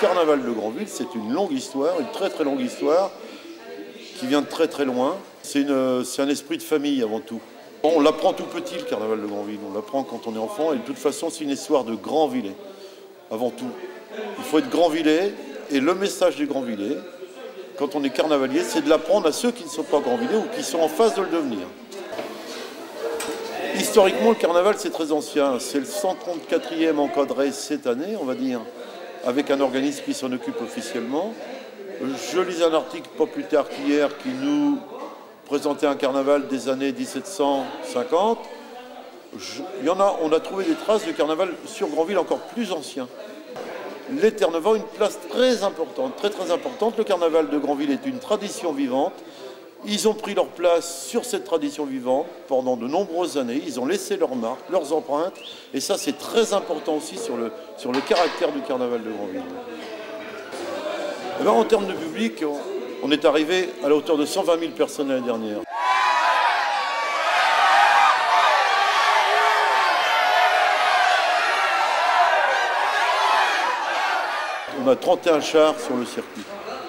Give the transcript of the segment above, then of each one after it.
carnaval de Granville, c'est une longue histoire, une très très longue histoire, qui vient de très très loin. C'est un esprit de famille avant tout. On l'apprend tout petit, le carnaval de Granville. On l'apprend quand on est enfant, et de toute façon, c'est une histoire de Grandvillais, avant tout. Il faut être Grandvillais, et le message des Grandvillais, quand on est carnavalier, c'est de l'apprendre à ceux qui ne sont pas Grandvillais ou qui sont en phase de le devenir. Historiquement, le carnaval, c'est très ancien. C'est le 134e encadré cette année, on va dire, avec un organisme qui s'en occupe officiellement. Je lisais un article pas plus tard qu'hier qui nous présentait un carnaval des années 1750. On a trouvé des traces de carnaval sur Granville encore plus anciens. Les Terre-Neuve ont une place très importante, très très importante. Le carnaval de Granville est une tradition vivante. Ils ont pris leur place sur cette tradition vivante pendant de nombreuses années. Ils ont laissé leurs marques, leurs empreintes. Et ça, c'est très important aussi sur le caractère du carnaval de Granville. Et bien, en termes de public, on est arrivé à la hauteur de 120 000 personnes l'année dernière. On a 31 chars sur le circuit.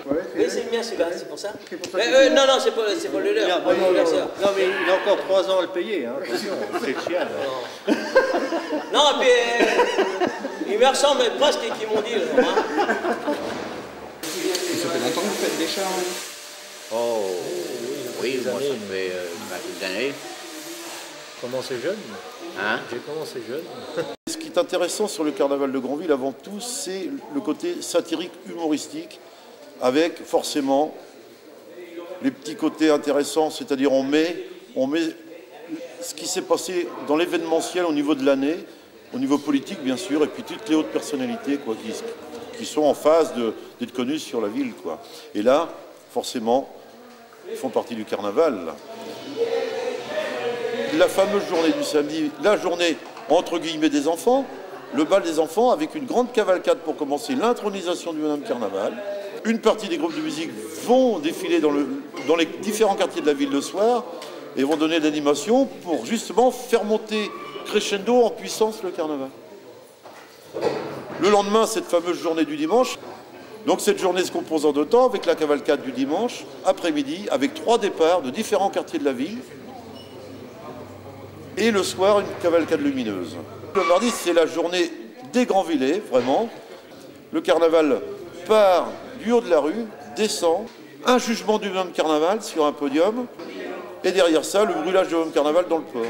Oui, c'est bien celui-là, c'est pour ça. Non, non, c'est pas le leur. Non, mais il a encore 3 ans à le payer, hein. Attention, c'est le chien. Non, et puis il me ressemble presque qu'ils m'ont dit. Là, hein. Ça fait longtemps que vous faites des chars, hein? Oh, oui, moi ça fait une vingtaine d'années. Commencé jeune. Hein? J'ai commencé jeune. Ce qui est intéressant sur le carnaval de Granville, avant tout, c'est le côté satirique, humoristique, avec forcément les petits côtés intéressants, c'est-à-dire on met ce qui s'est passé dans l'événementiel au niveau de l'année, au niveau politique bien sûr, et puis toutes les autres personnalités quoi, qui sont en phase d'être connues sur la ville. Quoi. Et là, forcément, ils font partie du carnaval. Là. La fameuse journée du samedi, la journée entre guillemets des enfants, le bal des enfants avec une grande cavalcade pour commencer l'intronisation du bonhomme carnaval. Une partie des groupes de musique vont défiler dans les différents quartiers de la ville le soir et vont donner de l'animation pour justement faire monter crescendo en puissance le carnaval. Le lendemain, cette fameuse journée du dimanche, donc cette journée se compose en 2 temps avec la cavalcade du dimanche, après-midi, avec 3 départs de différents quartiers de la ville et le soir, une cavalcade lumineuse. Le mardi, c'est la journée des Grandvillais, vraiment. Le carnaval part du haut de la rue, descend, un jugement du bonhomme carnaval sur un podium, et derrière ça, le brûlage du bonhomme carnaval dans le port.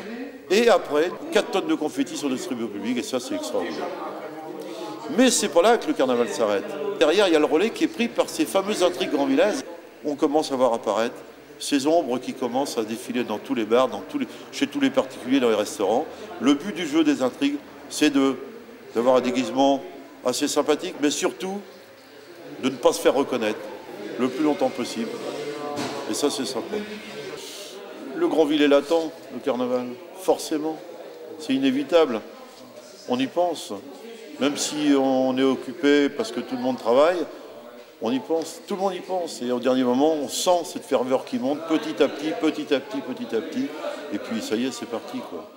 Et après, 4 tonnes de confettis sont distribués au public, et ça, c'est extraordinaire. Mais c'est pas là que le carnaval s'arrête. Derrière, il y a le relais qui est pris par ces fameuses intrigues grandvillaises. On commence à voir apparaître ces ombres qui commencent à défiler dans tous les bars, chez tous les particuliers, dans les restaurants. Le but du jeu des intrigues, c'est d'avoir un déguisement assez sympathique, mais surtout de ne pas se faire reconnaître le plus longtemps possible. Et ça, c'est sympa. Le Grandville est latent, le carnaval, forcément. C'est inévitable. On y pense. Même si on est occupé parce que tout le monde travaille, on y pense, tout le monde y pense. Et au dernier moment, on sent cette ferveur qui monte petit à petit, petit à petit, petit à petit. Et puis, ça y est, c'est parti, quoi.